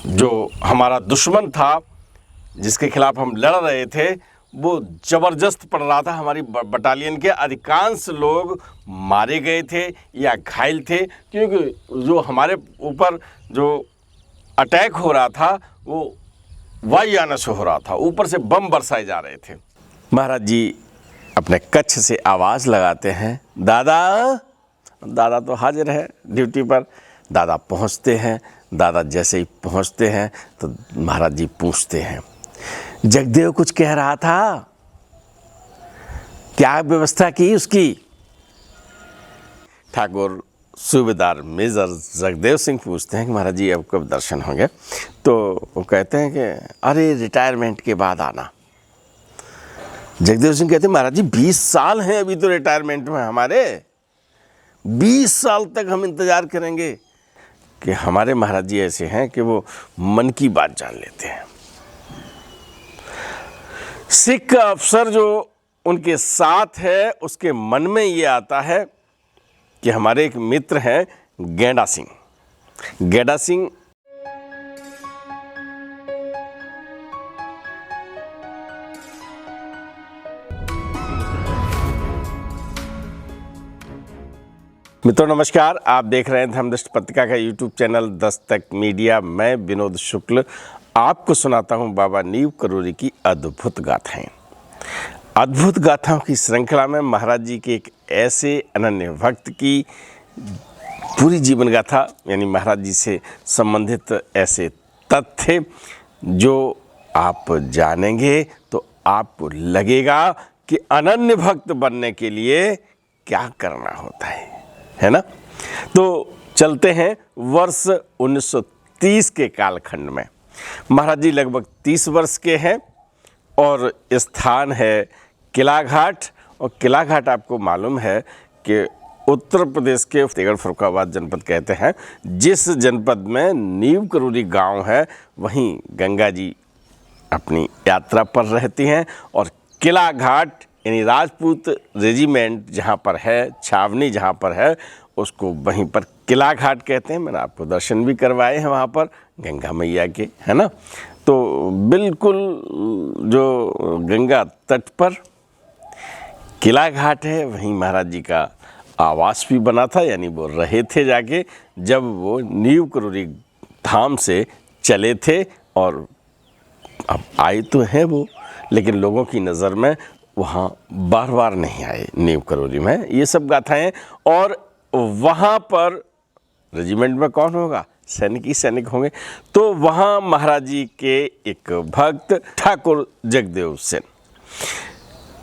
जो हमारा दुश्मन था, जिसके खिलाफ हम लड़ रहे थे, वो ज़बरदस्त पड़ रहा था। हमारी बटालियन के अधिकांश लोग मारे गए थे या घायल थे, क्योंकि जो हमारे ऊपर जो अटैक हो रहा था वो वायुयान से हो रहा था, ऊपर से बम बरसाए जा रहे थे। महाराज जी अपने कच्छ से आवाज़ लगाते हैं, दादा। दादा तो हाजिर है ड्यूटी पर। दादा पहुंचते हैं। दादा जैसे ही पहुंचते हैं तो महाराज जी पूछते हैं, जगदेव कुछ कह रहा था, क्या व्यवस्था की उसकी? ठाकुर सूबेदार मेजर जगदेव सिंह पूछते हैं कि महाराज जी अब कब दर्शन होंगे? तो वो कहते हैं कि अरे रिटायरमेंट के बाद आना। जगदेव सिंह कहते हैं, महाराज जी 20 साल हैं अभी तो रिटायरमेंट में हमारे, 20 साल तक हम इंतज़ार करेंगे। कि हमारे महाराज जी ऐसे हैं कि वो मन की बात जान लेते हैं। सिख अफसर जो उनके साथ है उसके मन में ये आता है कि हमारे एक मित्र हैं गेंडा सिंह। गेंडा सिंह मित्रों नमस्कार, आप देख रहे हैं धर्मदृष्टि पत्रिका का यूट्यूब चैनल दस्तक मीडिया। मैं विनोद शुक्ल आपको सुनाता हूं बाबा नीव करोली की अद्भुत गाथाएं। अद्भुत गाथाओं की श्रृंखला में महाराज जी के एक ऐसे अनन्य भक्त की पूरी जीवन गाथा, यानी महाराज जी से संबंधित ऐसे तथ्य जो आप जानेंगे तो आपको लगेगा कि अनन्य भक्त बनने के लिए क्या करना होता है ना। तो चलते हैं वर्ष 1930 के कालखंड में। महाराज जी लगभग 30 वर्ष के हैं और स्थान है किला घाट। और किला घाट आपको मालूम है कि उत्तर प्रदेश के फतेहगढ़ फर्रुखाबाद जनपद कहते हैं। जिस जनपद में नीव करोली गांव है वहीं गंगा जी अपनी यात्रा पर रहती हैं। और किला घाट यानी राजपूत रेजिमेंट जहाँ पर है, छावनी जहाँ पर है, उसको वहीं पर किला घाट कहते हैं। मैंने आपको दर्शन भी करवाए हैं वहाँ पर गंगा मैया के, है ना। तो बिल्कुल जो गंगा तट पर किला घाट है, वहीं महाराज जी का आवास भी बना था, यानी वो रहे थे जाके जब वो नीव करोली धाम से चले थे। और अब आए तो हैं वो, लेकिन लोगों की नज़र में वहाँ बार बार नहीं आए नीव करोली में। ये सब गाथाएं। और वहाँ पर रेजिमेंट में कौन होगा? सैनिक ही सैनिक होंगे। तो वहाँ महाराज जी के एक भक्त ठाकुर जगदेव सिंह,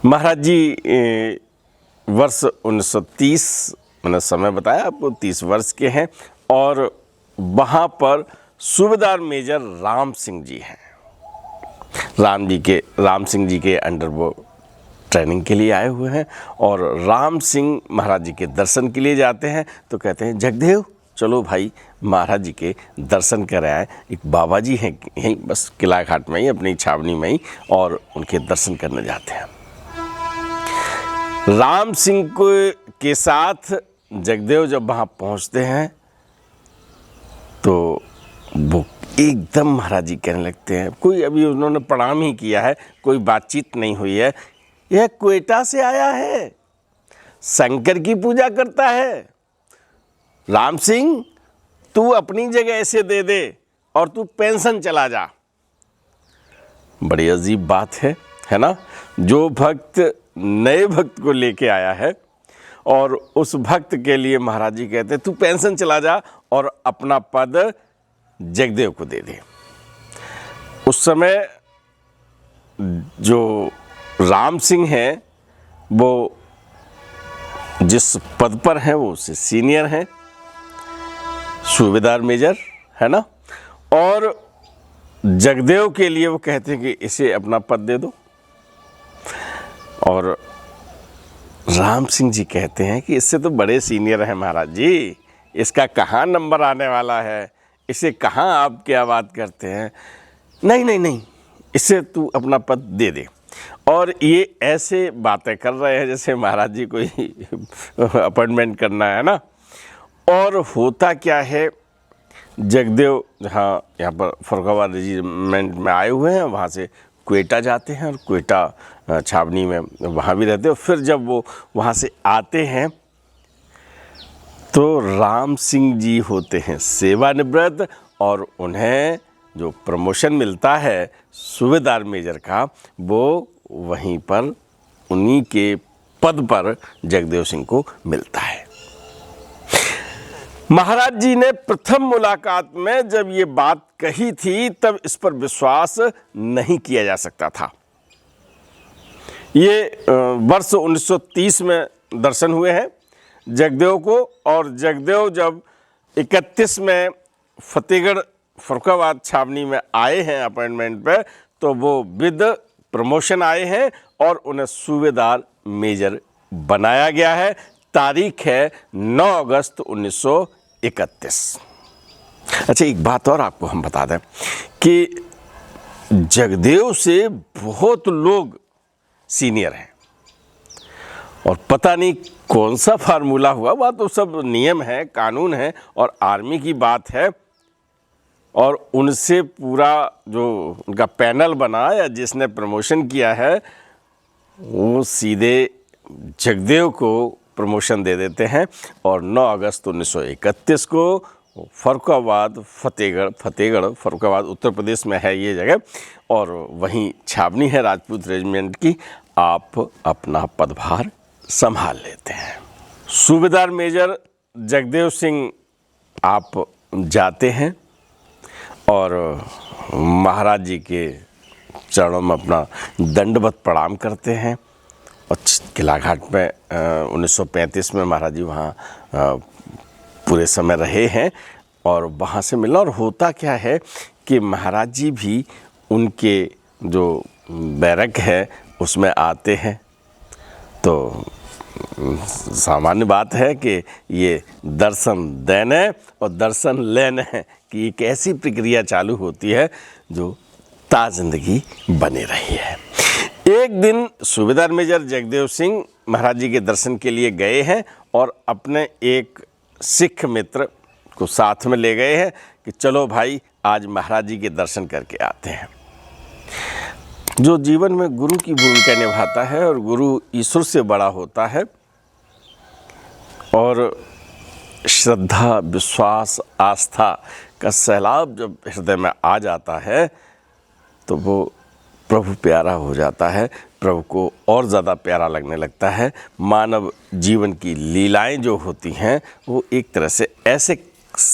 महाराज जी वर्ष 1930 मैंने समय बताया आपको, 30 वर्ष के हैं। और वहाँ पर सूबेदार मेजर राम सिंह जी हैं। राम सिंह जी के अंडर वो ट्रेनिंग के लिए आए हुए हैं। और राम सिंह महाराज जी के दर्शन के लिए जाते हैं तो कहते हैं, जगदेव चलो भाई महाराज जी के दर्शन कर आए। एक बाबा जी हैं यहीं बस किला घाट में ही, अपनी छावनी में ही, और उनके दर्शन करने जाते हैं। राम सिंह के साथ जगदेव जब वहाँ पहुँचते हैं तो वो एकदम महाराज जी कहने लगते हैं, कोई अभी उन्होंने प्रणाम ही किया है, कोई बातचीत नहीं हुई है, यह क्वेटा से आया है, शंकर की पूजा करता है। राम सिंह तू अपनी जगह ऐसे दे दे और तू पेंशन चला जा। बड़ी अजीब बात है ना। जो भक्त नए भक्त को लेके आया है और उस भक्त के लिए महाराज जी कहते तू पेंशन चला जा और अपना पद जगदेव को दे दे। उस समय जो राम सिंह हैं वो जिस पद पर हैं वो उससे सीनियर हैं, सूबेदार मेजर, है ना। और जगदेव के लिए वो कहते हैं कि इसे अपना पद दे दो। और राम सिंह जी कहते हैं कि इससे तो बड़े सीनियर हैं महाराज जी, इसका कहाँ नंबर आने वाला है, इसे कहाँ आप क्या बात करते हैं। नहीं, इससे तू अपना पद दे दे। और ये ऐसे बातें कर रहे हैं जैसे महाराज जी कोई अपॉइंटमेंट करना है ना। और होता क्या है, जगदेव जहाँ यहाँ पर फर्रुखाबाद रेजिमेंट में आए हुए हैं, वहाँ से क्वेटा जाते हैं और क्वेटा छावनी में वहाँ भी रहते हैं। फिर जब वो वहाँ से आते हैं तो राम सिंह जी होते हैं सेवानिवृत्त, और उन्हें जो प्रमोशन मिलता है सूबेदार मेजर का, वो वहीं पर उन्हीं के पद पर जगदेव सिंह को मिलता है। महाराज जी ने प्रथम मुलाकात में जब ये बात कही थी तब इस पर विश्वास नहीं किया जा सकता था। ये वर्ष 1930 में दर्शन हुए हैं जगदेव को, और जगदेव जब 31 में फतेहगढ़ फर्रुखाबाद छावनी में आए हैं अपॉइंटमेंट पे, तो वो विद प्रमोशन आए हैं और उन्हें सूबेदार मेजर बनाया गया है। तारीख है 9 अगस्त 1931। अच्छा, एक बात और आपको हम बता दें कि जगदेव से बहुत लोग सीनियर हैं, और पता नहीं कौन सा फार्मूला हुआ, वह तो सब नियम है, कानून है और आर्मी की बात है, और उनसे पूरा जो उनका पैनल बना या जिसने प्रमोशन किया है वो सीधे जगदेव को प्रमोशन दे देते हैं। और 9 अगस्त 1931 को फर्रुखाबाद फतेहगढ़ फर्रुखाबाद उत्तर प्रदेश में है ये जगह, और वहीं छावनी है राजपूत रेजिमेंट की, आप अपना पदभार संभाल लेते हैं। सूबेदार मेजर जगदेव सिंह आप जाते हैं और महाराज जी के चरणों में अपना दंडवत प्रणाम करते हैं। और किला घाट में 1935 में महाराज जी वहाँ पूरे समय रहे हैं, और वहाँ से मिला। और होता क्या है कि महाराज जी भी उनके जो बैरक है उसमें आते हैं, तो सामान्य बात है कि ये दर्शन देने और दर्शन लेने की एक ऐसी प्रक्रिया चालू होती है जो ताज़िंदगी बनी रही है। एक दिन सूबेदार मेजर जगदेव सिंह महाराज जी के दर्शन के लिए गए हैं और अपने एक सिख मित्र को साथ में ले गए हैं कि चलो भाई आज महाराज जी के दर्शन करके आते हैं। जो जीवन में गुरु की भूमिका निभाता है और गुरु ईश्वर से बड़ा होता है, और श्रद्धा, विश्वास, आस्था का सैलाब जब हृदय में आ जाता है तो वो प्रभु प्यारा हो जाता है, प्रभु को और ज़्यादा प्यारा लगने लगता है। मानव जीवन की लीलाएं जो होती हैं वो एक तरह से ऐसे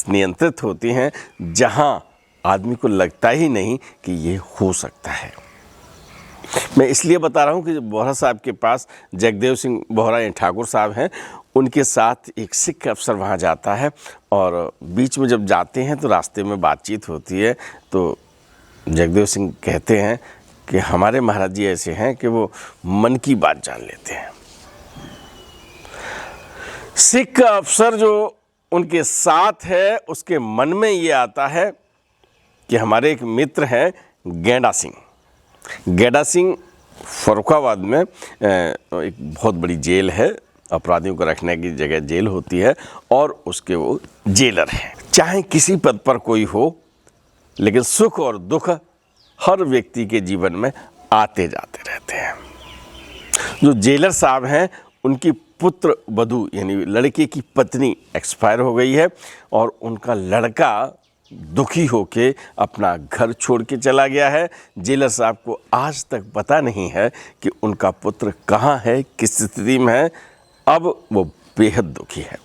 नियंत्रित होती हैं जहां आदमी को लगता ही नहीं कि ये हो सकता है। मैं इसलिए बता रहा हूँ कि बोहरा साहब के पास जगदेव सिंह बोहरा ठाकुर साहब हैं, उनके साथ एक सिख अफसर वहाँ जाता है, और बीच में जब जाते हैं तो रास्ते में बातचीत होती है। तो जगदेव सिंह कहते हैं कि हमारे महाराज जी ऐसे हैं कि वो मन की बात जान लेते हैं। सिख अफसर जो उनके साथ है उसके मन में ये आता है कि हमारे एक मित्र हैं गेंडा सिंह। गेंडा सिंह फर्रुखाबाद में एक बहुत बड़ी जेल है, अपराधियों को रखने की जगह जेल होती है, और उसके वो जेलर हैं। चाहे किसी पद पर कोई हो, लेकिन सुख और दुख हर व्यक्ति के जीवन में आते जाते रहते हैं। जो जेलर साहब हैं उनकी पुत्र वधू यानी लड़के की पत्नी एक्सपायर हो गई है, और उनका लड़का दुखी होके अपना घर छोड़ के चला गया है। जेलर साहब को आज तक पता नहीं है कि उनका पुत्र कहाँ है, किस स्थिति में है। अब वो बेहद दुखी है।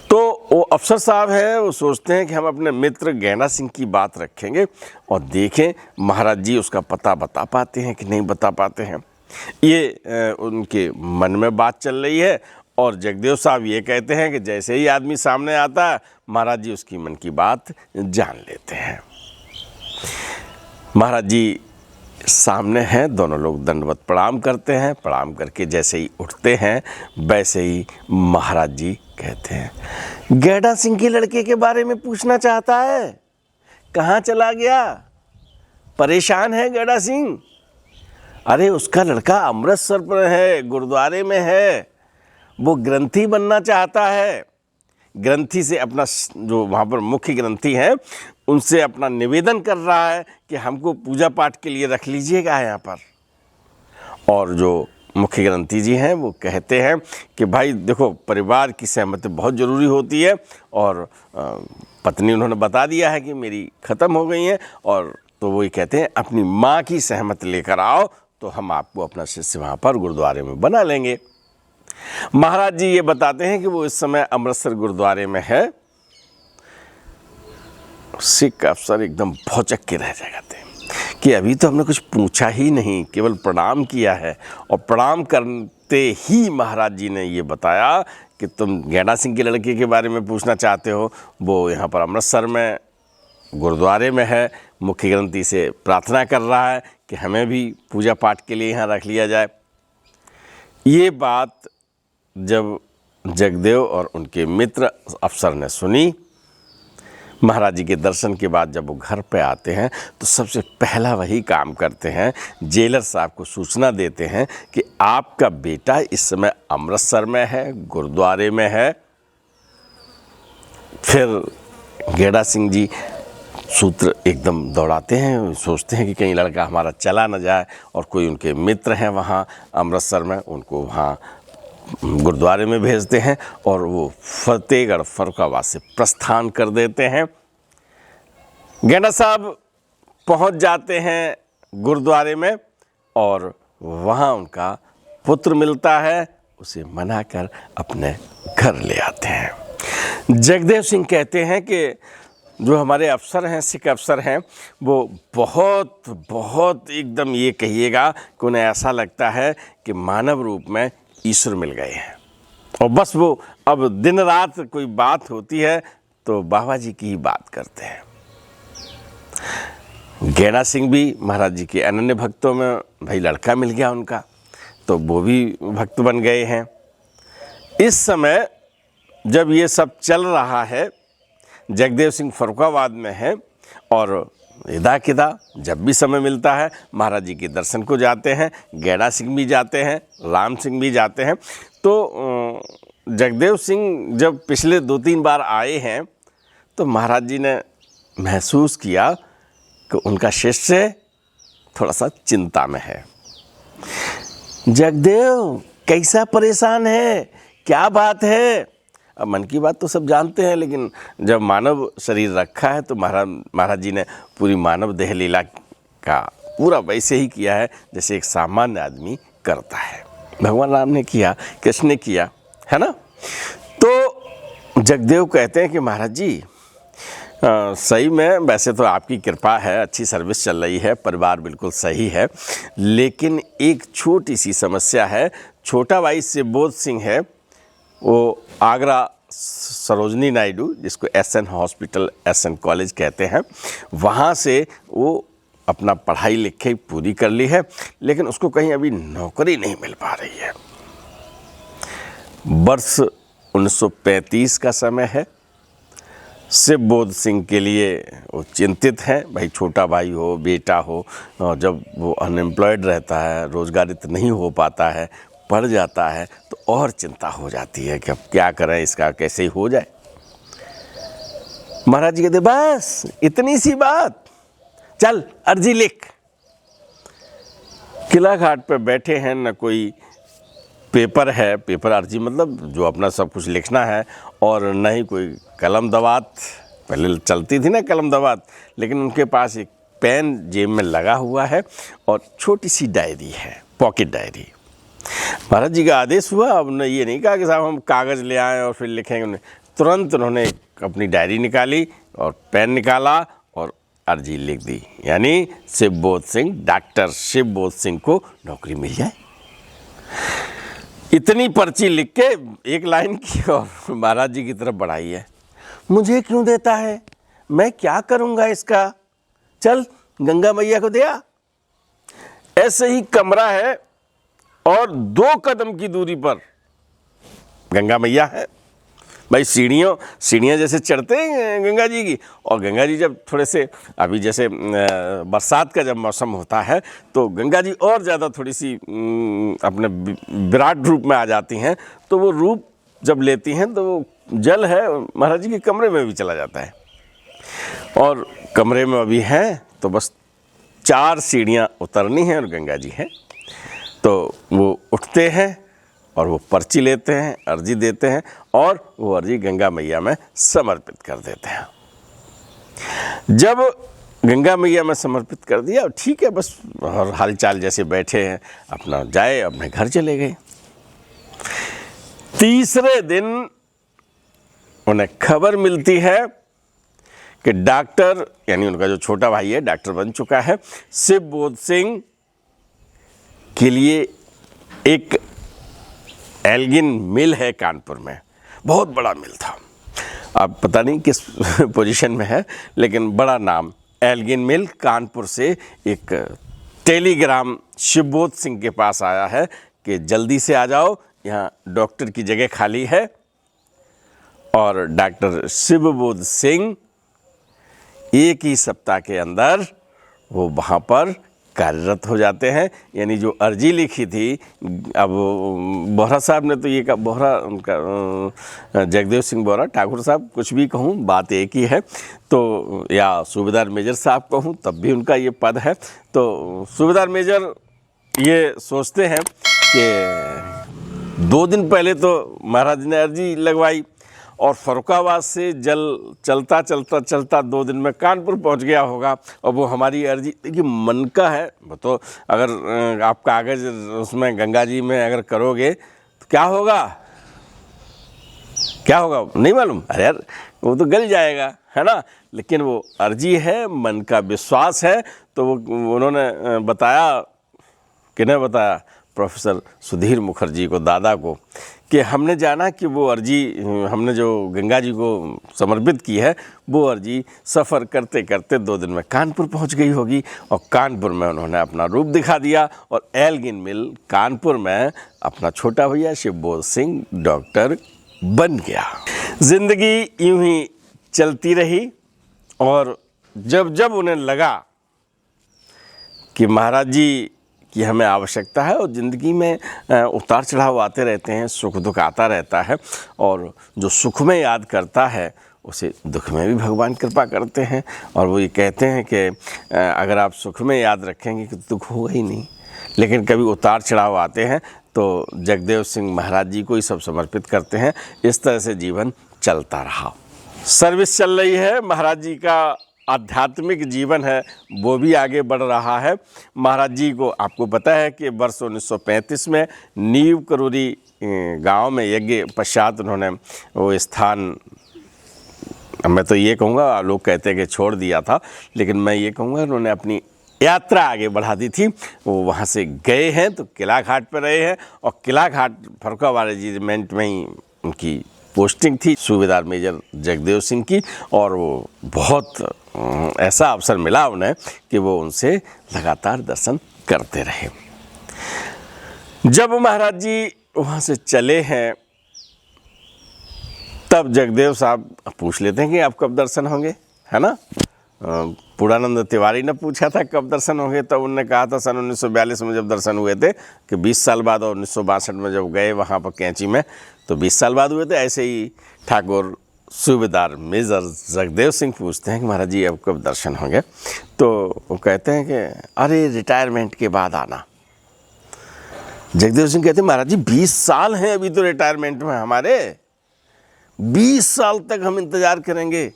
तो वो अफसर साहब हैं, वो सोचते हैं कि हम अपने मित्र गेंडा सिंह की बात रखेंगे और देखें महाराज जी उसका पता बता पाते हैं कि नहीं बता पाते हैं। ये उनके मन में बात चल रही है, और जगदेव साहब ये कहते हैं कि जैसे ही आदमी सामने आता है महाराज जी उसकी मन की बात जान लेते हैं। महाराज जी सामने हैं, दोनों लोग दंडवत प्रणाम करते हैं। प्रणाम करके जैसे ही उठते हैं वैसे ही महाराज जी कहते हैं, गेंडा सिंह के लड़के के बारे में पूछना चाहता है, कहाँ चला गया? परेशान है गेंडा सिंह? अरे उसका लड़का अमृतसर पर है, गुरुद्वारे में है, वो ग्रंथी बनना चाहता है। ग्रंथी से अपना जो वहाँ पर मुख्य ग्रंथी हैं उनसे अपना निवेदन कर रहा है कि हमको पूजा पाठ के लिए रख लीजिएगा यहाँ पर। और जो मुख्य ग्रंथी जी हैं वो कहते हैं कि भाई देखो, परिवार की सहमति बहुत ज़रूरी होती है, और पत्नी उन्होंने बता दिया है कि मेरी ख़त्म हो गई है, और तो वही कहते हैं अपनी माँ की सहमति लेकर आओ तो हम आपको अपना शिष्य वहाँ पर गुरुद्वारे में बना लेंगे। महाराज जी ये बताते हैं कि वो इस समय अमृतसर गुरुद्वारे में है। सिख अफसर एकदम भौचक के रह जाते हैं कि अभी तो हमने कुछ पूछा ही नहीं, केवल प्रणाम किया है, और प्रणाम करते ही महाराज जी ने ये बताया कि तुम गैंडा सिंह के लड़के के बारे में पूछना चाहते हो, वो यहाँ पर अमृतसर में गुरुद्वारे में है, मुख्य ग्रंथी से प्रार्थना कर रहा है कि हमें भी पूजा पाठ के लिए यहाँ रख लिया जाए। ये बात जब जगदेव और उनके मित्र अफसर ने सुनी, महाराज जी के दर्शन के बाद जब वो घर पे आते हैं तो सबसे पहला वही काम करते हैं, जेलर साहब को सूचना देते हैं कि आपका बेटा इस समय अमृतसर में है, गुरुद्वारे में है। फिर गैंडा सिंह जी सूत्र एकदम दौड़ाते हैं, सोचते हैं कि कहीं लड़का हमारा चला न जाए, और कोई उनके मित्र हैं वहाँ अमृतसर में, उनको वहाँ गुरुद्वारे में भेजते हैं, और वो फतेहगढ़ फर्रुखाबाद से प्रस्थान कर देते हैं। गैंडा साहब पहुँच जाते हैं गुरुद्वारे में, और वहाँ उनका पुत्र मिलता है, उसे मनाकर अपने घर ले आते हैं। जगदेव सिंह कहते हैं कि जो हमारे अफसर हैं, सिख अफसर हैं, वो बहुत बहुत एकदम ये कहिएगा कि उन्हें ऐसा लगता है कि मानव रूप में ईश्वर मिल गए हैं, और बस वो अब दिन रात कोई बात होती है तो बाबा जी की ही बात करते हैं। गैंडा सिंह भी महाराज जी के अनन्य भक्तों में, भाई लड़का मिल गया उनका, तो वो भी भक्त बन गए हैं। इस समय जब ये सब चल रहा है, जगदेव सिंह फर्रुखाबाद में है, और इदा किदा जब भी समय मिलता है महाराज जी के दर्शन को जाते हैं। गैंडा सिंह भी जाते हैं, राम सिंह भी जाते हैं। तो जगदेव सिंह जब पिछले 2-3 बार आए हैं तो महाराज जी ने महसूस किया कि उनका शिष्य थोड़ा सा चिंता में है। जगदेव कैसा परेशान है, क्या बात है? अब मन की बात तो सब जानते हैं, लेकिन जब मानव शरीर रखा है तो महाराज जी ने पूरी मानव देह लीला का पूरा वैसे ही किया है जैसे एक सामान्य आदमी करता है। भगवान राम ने किया, कृष्ण ने किया, है ना। तो जगदेव कहते हैं कि महाराज जी सही में वैसे तो आपकी कृपा है, अच्छी सर्विस चल रही है, परिवार बिल्कुल सही है, लेकिन एक छोटी सी समस्या है। छोटा भाई शिवबोध सिंह है, वो आगरा सरोजनी नायडू, जिसको एसएन हॉस्पिटल, एसएन कॉलेज कहते हैं, वहाँ से वो अपना पढ़ाई लिखाई पूरी कर ली है, लेकिन उसको कहीं अभी नौकरी नहीं मिल पा रही है। वर्ष 1935 का समय है। शिवबोध सिंह के लिए वो चिंतित हैं, भाई छोटा भाई हो, बेटा हो, जब वो अनएम्प्लॉयड रहता है, रोजगारित नहीं हो पाता है, पढ़ जाता है, तो और चिंता हो जाती है कि अब क्या करें, इसका कैसे हो जाए। महाराज जी कहते बस इतनी सी बात, चल अर्जी लिख। किला घाट पे बैठे हैं, न कोई पेपर है, पेपर अर्जी मतलब जो अपना सब कुछ लिखना है, और न ही कोई कलम दवात, पहले चलती थी ना कलम दवात, लेकिन उनके पास एक पेन जेब में लगा हुआ है और छोटी सी डायरी है, पॉकेट डायरी। महाराज जी का आदेश हुआ, अब ने ये नहीं कहा कि साहब हम कागज़ ले आएँ और फिर लिखेंगे, उन्हें तुरंत उन्होंने अपनी डायरी निकाली और पेन निकाला और अर्जी लिख दी, यानी शिवबोध सिंह, डॉक्टर शिवबोध सिंह को नौकरी मिल जाए। इतनी पर्ची लिख के एक लाइन की और महाराज जी की तरफ बढ़ाई है। मुझे क्यों देता है, मैं क्या करूँगा इसका, चल गंगा मैया को दिया। ऐसे ही कमरा है और 2 कदम की दूरी पर गंगा मैया है। भाई सीढ़ियाँ जैसे चढ़ते हैं गंगा जी की, और गंगा जी जब थोड़े से अभी जैसे बरसात का जब मौसम होता है तो गंगा जी और ज़्यादा थोड़ी सी अपने विराट रूप में आ जाती हैं। तो वो रूप जब लेती हैं तो वो जल है महाराज जी के कमरे में भी चला जाता है। और कमरे में अभी हैं तो बस 4 सीढ़ियाँ उतरनी हैं और गंगा जी हैं। तो वो उठते हैं और वो पर्ची लेते हैं, अर्जी देते हैं और वो अर्जी गंगा मैया में समर्पित कर देते हैं। जब गंगा मैया में समर्पित कर दिया, ठीक है बस, और हालचाल जैसे बैठे हैं अपना जाए अपने घर चले गए। तीसरे दिन उन्हें खबर मिलती है कि डॉक्टर, यानी उनका जो छोटा भाई है डॉक्टर बन चुका है, शिवबोध सिंह के लिए एक एल्गिन मिल है कानपुर में, बहुत बड़ा मिल था। अब पता नहीं किस पोजीशन में है, लेकिन बड़ा नाम एल्गिन मिल। कानपुर से एक टेलीग्राम शिवबोध सिंह के पास आया है कि जल्दी से आ जाओ, यहाँ डॉक्टर की जगह खाली है। और डॉक्टर शिवबोध सिंह एक ही सप्ताह के अंदर वो वहाँ पर कार्यरत हो जाते हैं। यानी जो अर्जी लिखी थी, अब बोहरा साहब ने तो ये कहा, बोहरा उनका जगदेव सिंह बोहरा, ठाकुर साहब कुछ भी कहूँ बात एक ही है, तो या सूबेदार मेजर साहब कहूँ तब भी उनका ये पद है। तो सूबेदार मेजर ये सोचते हैं कि 2 दिन पहले तो महाराज ने अर्जी लगवाई और फर्रुखाबाद से जल चलता चलता चलता 2 दिन में कानपुर पहुंच गया होगा, और वो हमारी अर्जी, देखिए मन का है वो तो, अगर आप कागज़ उसमें गंगा जी में अगर करोगे तो क्या होगा, क्या होगा नहीं मालूम, अरे यार वो तो गल जाएगा, है ना। लेकिन वो अर्जी है, मन का विश्वास है। तो वो उन्होंने बताया, किन्हें बताया, प्रोफेसर सुधीर मुखर्जी को, दादा को, कि हमने जाना कि वो अर्जी हमने जो गंगा जी को समर्पित की है, वो अर्जी सफ़र करते करते 2 दिन में कानपुर पहुंच गई होगी। और कानपुर में उन्होंने अपना रूप दिखा दिया और एल्गिन मिल कानपुर में अपना छोटा भैया शिवबोध सिंह डॉक्टर बन गया। ज़िंदगी यूं ही चलती रही और जब जब उन्हें लगा कि महाराज जी कि हमें आवश्यकता है, और ज़िंदगी में उतार चढ़ाव आते रहते हैं, सुख दुख आता रहता है, और जो सुख में याद करता है उसे दुख में भी भगवान कृपा करते हैं। और वो ये कहते हैं कि अगर आप सुख में याद रखेंगे कि दुख होगा ही नहीं, लेकिन कभी उतार चढ़ाव आते हैं तो जगदेव सिंह महाराज जी को ही सब समर्पित करते हैं। इस तरह से जीवन चलता रहा, सर्विस चल रही है। महाराज जी का आध्यात्मिक जीवन है वो भी आगे बढ़ रहा है। महाराज जी को आपको पता है कि वर्ष 1935 में नीव करूरी गांव में यज्ञ पश्चात उन्होंने वो स्थान, मैं तो ये कहूँगा, लोग कहते हैं कि छोड़ दिया था, लेकिन मैं ये कहूँगा उन्होंने अपनी यात्रा आगे बढ़ा दी थी। वो वहाँ से गए हैं तो किला घाट पर रहे हैं, और किला घाट फर्रुखाबाद रेजिमेंट में ही उनकी पोस्टिंग थी, सूबेदार मेजर जगदेव सिंह की। और वो बहुत ऐसा अवसर मिला उन्हें कि वो उनसे लगातार दर्शन करते रहे। जब महाराज जी वहाँ से चले हैं तब जगदेव साहब पूछ लेते हैं कि आप कब दर्शन होंगे, है ना। पूर्णानंद तिवारी ने पूछा था कब दर्शन होंगे, तब उन्होंने कहा था सन 1942 में जब दर्शन हुए थे कि 20 साल बाद, और 1962 में जब गए वहाँ पर कैंची में तो 20 साल बाद हुए थे। ऐसे ही ठाकुर सूबेदार मेजर जगदेव सिंह पूछते हैं कि महाराज जी अब कब दर्शन होंगे, तो वो कहते हैं कि अरे रिटायरमेंट के बाद आना। जगदेव सिंह कहते हैं महाराज जी 20 साल हैं अभी तो रिटायरमेंट में हमारे, 20 साल तक हम इंतज़ार करेंगे।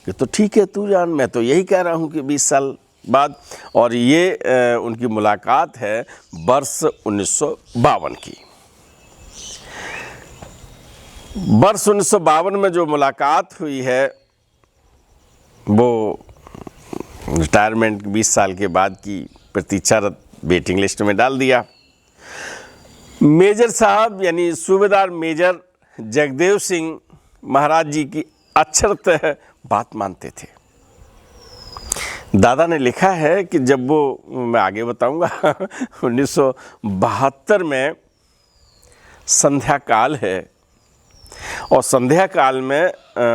कि तो ठीक है तू जान, मैं तो यही कह रहा हूँ कि 20 साल बाद। और ये उनकी मुलाकात है वर्ष 1952 की। वर्ष 1952 में जो मुलाकात हुई है वो रिटायरमेंट 20 साल के बाद की प्रतीक्षारत वेटिंग लिस्ट में डाल दिया। मेजर साहब यानी सूबेदार मेजर जगदेव सिंह महाराज जी की अक्षरतः बात मानते थे। दादा ने लिखा है कि जब वो, मैं आगे बताऊंगा 1972 में संध्या काल है, और संध्या काल में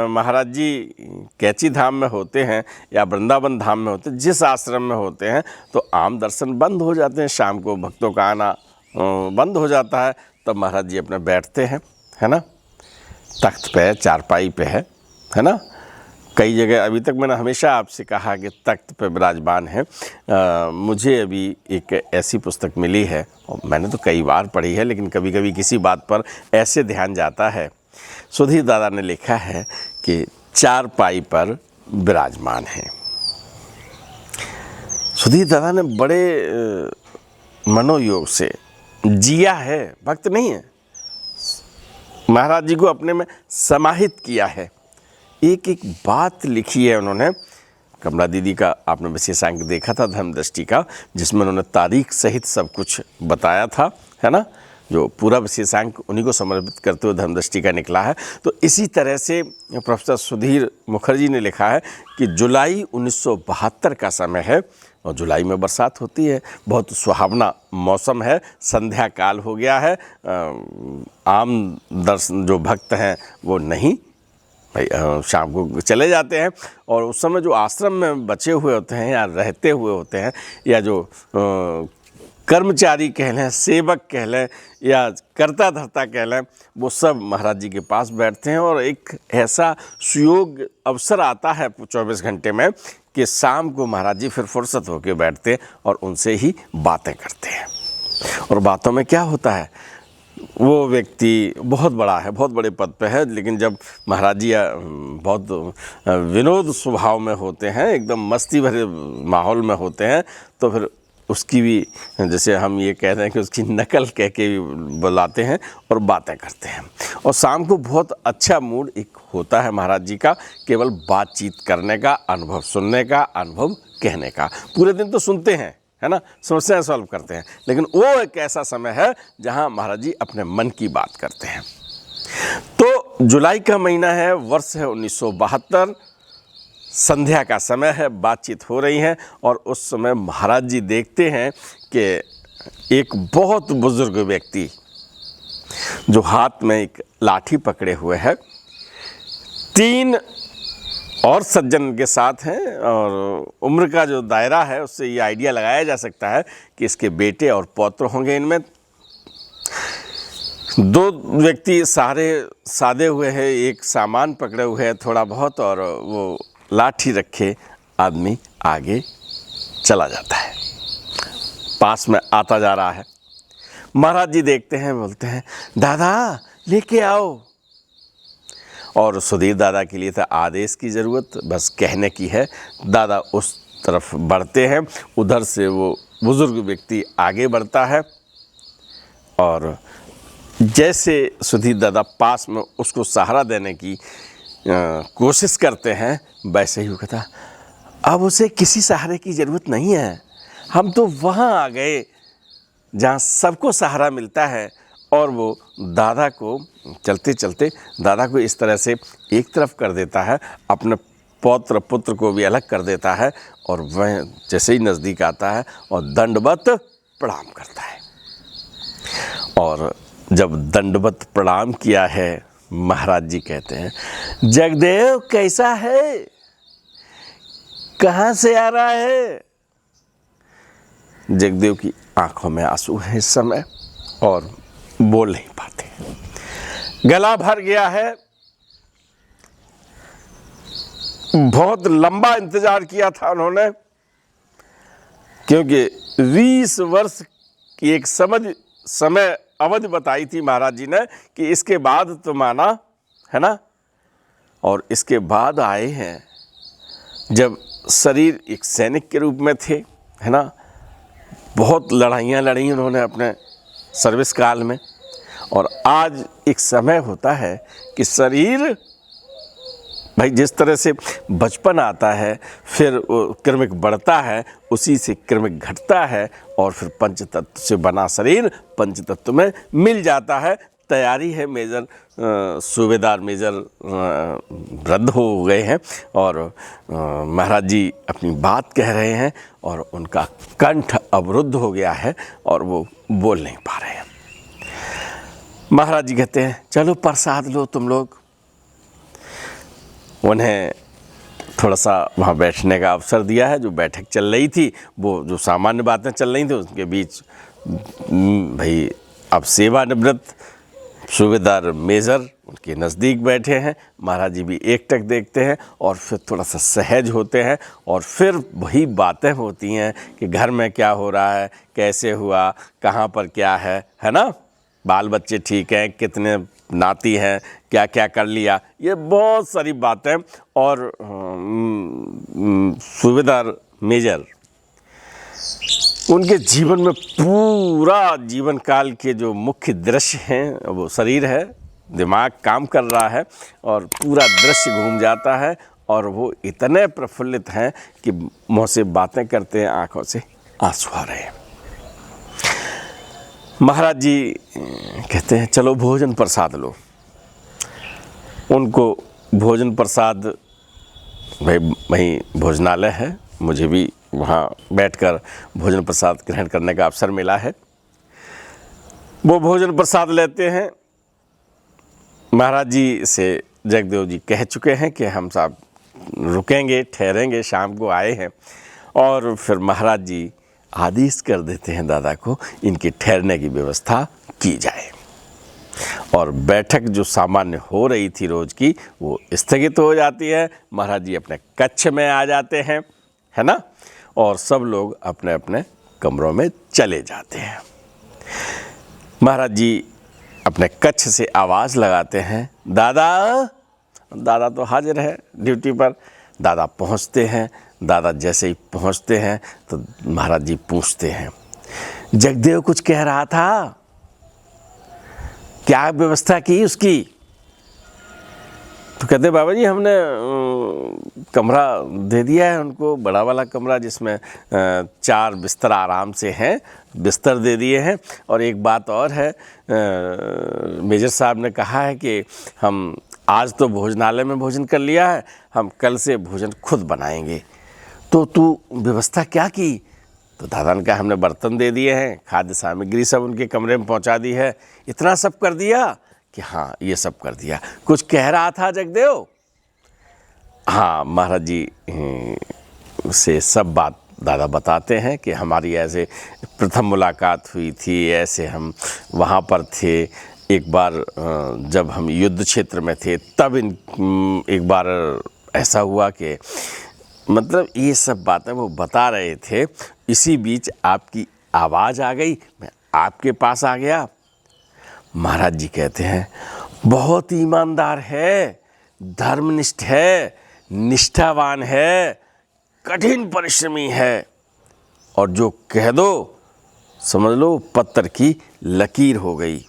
महाराज जी कैची धाम में होते हैं या वृंदावन धाम में होते हैं, जिस आश्रम में होते हैं तो आम दर्शन बंद हो जाते हैं, शाम को भक्तों का आना बंद हो जाता है। तब महाराज जी अपने बैठते हैं, है ना। तख्त पे, चारपाई पे है ना। कई जगह अभी तक मैंने हमेशा आपसे कहा कि तख्त पे विराजमान है। मुझे अभी एक ऐसी पुस्तक मिली है, और मैंने तो कई बार पढ़ी है, लेकिन कभी कभी किसी बात पर ऐसे ध्यान जाता है। सुधीर दादा ने लिखा है कि चारपाई पर विराजमान है। सुधीर दादा ने बड़े मनोयोग से जिया है, भक्त नहीं है, महाराज जी को अपने में समाहित किया है। एक एक बात लिखी है उन्होंने। कमला दीदी का आपने विशेषांक देखा था धर्मदृष्टि का, जिसमें उन्होंने तारीख सहित सब कुछ बताया था, है ना। जो पूरा विशेषांक उन्हीं को समर्पित करते हुए धर्मदृष्टि का निकला है। तो इसी तरह से प्रोफेसर सुधीर मुखर्जी ने लिखा है कि जुलाई 1972 का समय है, और जुलाई में बरसात होती है, बहुत सुहावना मौसम है, संध्या काल हो गया है। आम दर्शन जो भक्त हैं वो नहीं, भाई शाम को चले जाते हैं, और उस समय जो आश्रम में बचे हुए होते हैं या रहते हुए होते हैं, या जो कर्मचारी कह लें, सेवक कह लें, या कर्ता धर्ता कह लें, वो सब महाराज जी के पास बैठते हैं। और एक ऐसा सुयोग अवसर आता है 24 घंटे में कि शाम को महाराज जी फिर फुर्सत होकर बैठते हैं और उनसे ही बातें करते हैं। और बातों में क्या होता है, वो व्यक्ति बहुत बड़ा है, बहुत बड़े पद पे है, लेकिन जब महाराज जी बहुत विनोद स्वभाव में होते हैं, एकदम मस्ती भरे माहौल में होते हैं, तो फिर उसकी भी, जैसे हम ये कह रहे हैं कि उसकी नकल कह के भी बुलाते हैं और बातें करते हैं। और शाम को बहुत अच्छा मूड एक होता है महाराज जी का, केवल बातचीत करने का, अनुभव सुनने का, अनुभव कहने का। पूरे दिन तो सुनते हैं, है ना, समस्याएं सॉल्व करते हैं, लेकिन वो एक ऐसा समय है जहां महाराज जी अपने मन की बात करते हैं। तो जुलाई का महीना है, वर्ष है 1972, संध्या का समय है, बातचीत हो रही है, और उस समय महाराज जी देखते हैं कि एक बहुत बुजुर्ग व्यक्ति जो हाथ में एक लाठी पकड़े हुए है, 3 और सज्जन के साथ हैं, और उम्र का जो दायरा है उससे ये आइडिया लगाया जा सकता है कि इसके बेटे और पौत्र होंगे। इनमें 2 व्यक्ति सादे हुए हैं, एक सामान पकड़े हुए हैं थोड़ा बहुत, और वो लाठी रखे आदमी आगे चला जाता है, पास में आता जा रहा है। महाराज जी देखते हैं, बोलते हैं, दादा लेके आओ। और सुधीर दादा के लिए था आदेश की ज़रूरत, बस कहने की है। दादा उस तरफ बढ़ते हैं, उधर से वो बुज़ुर्ग व्यक्ति आगे बढ़ता है, और जैसे सुधीर दादा पास में उसको सहारा देने की कोशिश करते हैं, वैसे ही वो कहता, अब उसे किसी सहारे की ज़रूरत नहीं है, हम तो वहाँ आ गए जहाँ सबको सहारा मिलता है। और वो दादा को चलते चलते दादा को इस तरह से एक तरफ कर देता है, अपने पौत्र पुत्र को भी अलग कर देता है, और वह जैसे ही नज़दीक आता है और दंडवत प्रणाम करता है। और जब दंडवत प्रणाम किया है, महाराज जी कहते हैं, जगदेव कैसा है, कहाँ से आ रहा है। जगदेव की आंखों में आंसू है इस समय, और बोल नहीं पाते, गला भर गया है। बहुत लंबा इंतजार किया था उन्होंने, क्योंकि 20 वर्ष की एक समय अवधि बताई थी महाराज जी ने कि इसके बाद तो माना, है ना। और इसके बाद आए हैं जब शरीर एक सैनिक के रूप में थे, है ना। बहुत लड़ाइयाँ लड़ी उन्होंने अपने सर्विस काल में, और आज एक समय होता है कि शरीर, भाई जिस तरह से बचपन आता है, फिर वो क्रमिक बढ़ता है, उसी से क्रमिक घटता है, और फिर पंचतत्व से बना शरीर पंचतत्व में मिल जाता है। तैयारी है, मेजर सूबेदार मेजर वृद्ध हो गए हैं, और महाराज जी अपनी बात कह रहे हैं, और उनका कंठ अवरुद्ध हो गया है और वो बोल नहीं पा रहे हैं। महाराज जी कहते हैं, चलो प्रसाद लो तुम लोग। उन्हें थोड़ा सा वहाँ बैठने का अवसर दिया है। जो बैठक चल रही थी, वो जो सामान्य बातें चल रही थी, उसके बीच भाई अब सेवानिवृत्त सूबेदार मेजर उनके नज़दीक बैठे हैं। महाराज जी भी एकटक देखते हैं और फिर थोड़ा सा सहज होते हैं और फिर वही बातें होती हैं कि घर में क्या हो रहा है, कैसे हुआ, कहाँ पर क्या है ना, बाल बच्चे ठीक हैं, कितने नाती हैं, क्या क्या कर लिया, ये बहुत सारी बातें। और सूबेदार मेजर उनके जीवन में पूरा जीवन काल के जो मुख्य दृश्य हैं, वो शरीर है, दिमाग काम कर रहा है और पूरा दृश्य घूम जाता है और वो इतने प्रफुल्लित हैं कि मुँह से बातें करते हैं, आंखों से आंसू आ रहे हैं। महाराज जी कहते हैं चलो भोजन प्रसाद लो। उनको भोजन प्रसाद, भाई वहीं भोजनालय है, मुझे भी वहाँ बैठकर भोजन प्रसाद ग्रहण करने का अवसर मिला है। वो भोजन प्रसाद लेते हैं। महाराज जी से जगदेव जी कह चुके हैं कि हम साहब रुकेंगे, ठहरेंगे, शाम को आए हैं। और फिर महाराज जी आदेश कर देते हैं दादा को इनके ठहरने की व्यवस्था की जाए। और बैठक जो सामान्य हो रही थी रोज की, वो स्थगित हो जाती है। महाराज जी अपने कक्ष में आ जाते हैं, है ना, और सब लोग अपने अपने कमरों में चले जाते हैं। महाराज जी अपने कक्ष से आवाज़ लगाते हैं, दादा। दादा तो हाजिर है ड्यूटी पर। दादा पहुंचते हैं। दादा जैसे ही पहुंचते हैं तो महाराज जी पूछते हैं, जगदेव कुछ कह रहा था, क्या व्यवस्था की उसकी? तो कहते बाबा जी हमने कमरा दे दिया है उनको, बड़ा वाला कमरा जिसमें 4 बिस्तर आराम से हैं, बिस्तर दे दिए हैं। और एक बात और है, मेजर साहब ने कहा है कि हम आज तो भोजनालय में भोजन कर लिया है, हम कल से भोजन खुद बनाएंगे। तो तू व्यवस्था क्या की? तो दादा ने कहा हमने बर्तन दे दिए हैं, खाद्य सामग्री सब उनके कमरे में पहुंचा दी है। इतना सब कर दिया कि हाँ ये सब कर दिया। कुछ कह रहा था जगदेव? हाँ, महाराज जी से सब बात दादा बताते हैं कि हमारी ऐसे प्रथम मुलाकात हुई थी, ऐसे हम वहाँ पर थे। एक बार जब हम युद्ध क्षेत्र में थे तब एक बार ऐसा हुआ कि मतलब ये सब बातें वो बता रहे थे। इसी बीच आपकी आवाज़ आ गई, मैं आपके पास आ गया। महाराज जी कहते हैं बहुत ईमानदार है, धर्मनिष्ठ है, निष्ठावान है, कठिन परिश्रमी है, और जो कह दो समझ लो पत्थर की लकीर हो गई।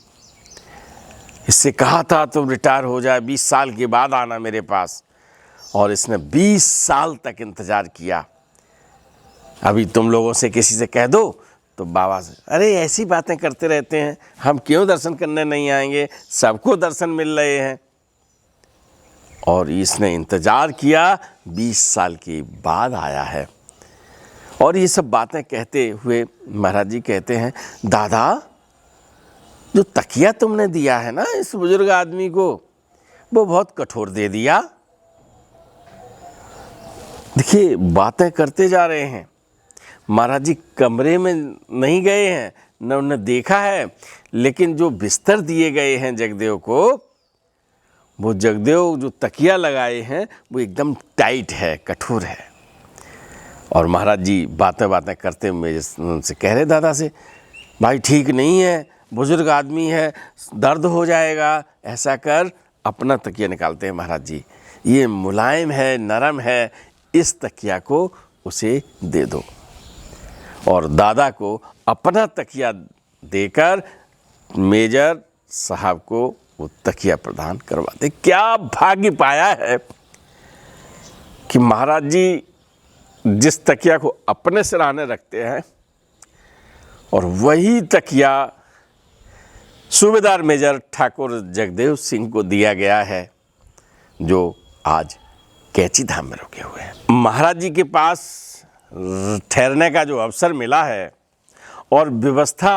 इससे कहा था तुम रिटायर हो जाए, 20 साल के बाद आना मेरे पास, और इसने 20 साल तक इंतज़ार किया। अभी तुम लोगों से किसी से कह दो तो बाबा से, अरे ऐसी बातें करते रहते हैं, हम क्यों दर्शन करने नहीं आएंगे, सबको दर्शन मिल रहे हैं। और इसने इंतज़ार किया, 20 साल के बाद आया है। और ये सब बातें कहते हुए महाराज जी कहते हैं, दादा जो तकिया तुमने दिया है ना इस बुजुर्ग आदमी को, वो बहुत कठोर दे दिया। देखिए बातें करते जा रहे हैं। महाराज जी कमरे में नहीं गए हैं, न उन्होंने देखा है, लेकिन जो बिस्तर दिए गए हैं जगदेव को, वो जगदेव जो तकिया लगाए हैं वो एकदम टाइट है, कठोर है। और महाराज जी बातें बातें करते मेरे से कह रहे दादा से, भाई ठीक नहीं है, बुजुर्ग आदमी है, दर्द हो जाएगा, ऐसा कर। अपना तकिया निकालते हैं महाराज जी, ये मुलायम है, नरम है, इस तकिया को उसे दे दो। और दादा को अपना तकिया देकर मेजर साहब को वो तकिया प्रदान करवाते। क्या भाग्य पाया है कि महाराज जी जिस तकिया को अपने सिरहाने रखते हैं और वही तकिया सूबेदार मेजर ठाकुर जगदेव सिंह को दिया गया है, जो आज कैची धाम में रुके हुए हैं। महाराज जी के पास ठहरने का जो अवसर मिला है और व्यवस्था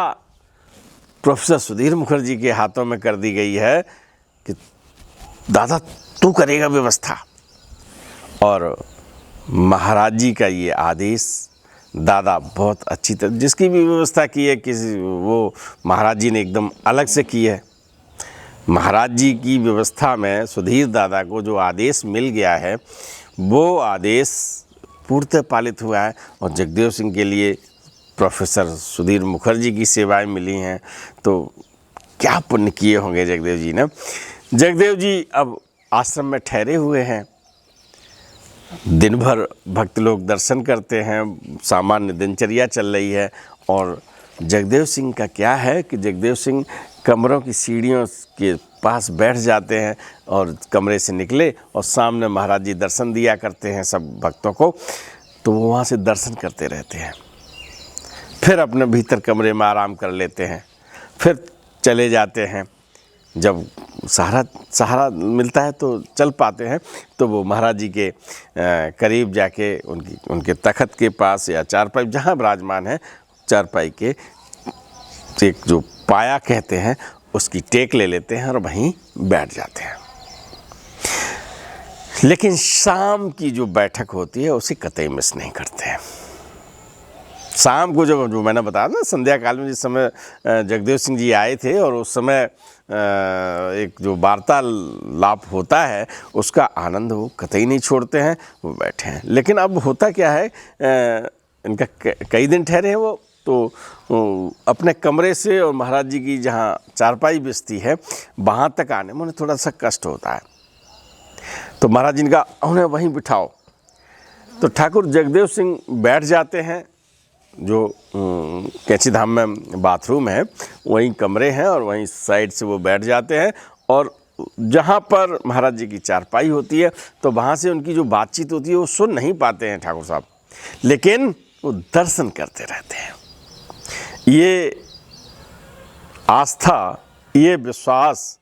प्रोफेसर सुधीर मुखर्जी के हाथों में कर दी गई है कि दादा तू करेगा व्यवस्था। और महाराज जी का ये आदेश दादा बहुत अच्छी तरह, जिसकी भी व्यवस्था की है किसी, वो महाराज जी ने एकदम अलग से की है। महाराज जी की व्यवस्था में सुधीर दादा को जो आदेश मिल गया है वो आदेश पूर्णतः पालित हुआ है। और जगदेव सिंह के लिए प्रोफेसर सुधीर मुखर्जी की सेवाएं मिली हैं, तो क्या पुण्य किए होंगे जगदेव जी ने। जगदेव जी अब आश्रम में ठहरे हुए हैं, दिन भर भक्त लोग दर्शन करते हैं, सामान्य दिनचर्या चल रही है। और जगदेव सिंह का क्या है कि जगदेव सिंह कमरों की सीढ़ियों के पास बैठ जाते हैं और कमरे से निकले और सामने महाराज जी दर्शन दिया करते हैं सब भक्तों को, तो वो वहाँ से दर्शन करते रहते हैं। फिर अपने भीतर कमरे में आराम कर लेते हैं, फिर चले जाते हैं। जब सहारा मिलता है तो चल पाते हैं, तो वो महाराज जी के करीब जाके उनके तख्त के पास या चारपाई जहाँ विराजमान है, चारपाई के एक जो पाया कहते हैं उसकी टेक ले लेते हैं और वहीं बैठ जाते हैं। लेकिन शाम की जो बैठक होती है उसे कतई मिस नहीं करते हैं। शाम को जो मैंने बताया ना, संध्या काल में जिस समय जगदेव सिंह जी आए थे और उस समय एक जो वार्तालाप होता है उसका आनंद वो कतई नहीं छोड़ते हैं, वो बैठे हैं। लेकिन अब होता क्या है, इनका कई दिन ठहरे हैं वो, तो अपने कमरे से और महाराज जी की जहाँ चारपाई बिछती है वहाँ तक आने में उन्हें थोड़ा सा कष्ट होता है। तो महाराज जी ने कहा उन्हें वहीं बिठाओ। तो ठाकुर जगदेव सिंह बैठ जाते हैं, जो कैंची धाम में बाथरूम है वहीं कमरे हैं और वहीं साइड से वो बैठ जाते हैं। और जहाँ पर महाराज जी की चारपाई होती है तो वहाँ से उनकी जो बातचीत होती है वो सुन नहीं पाते हैं ठाकुर साहब, लेकिन वो दर्शन करते रहते हैं। ये आस्था, ये विश्वास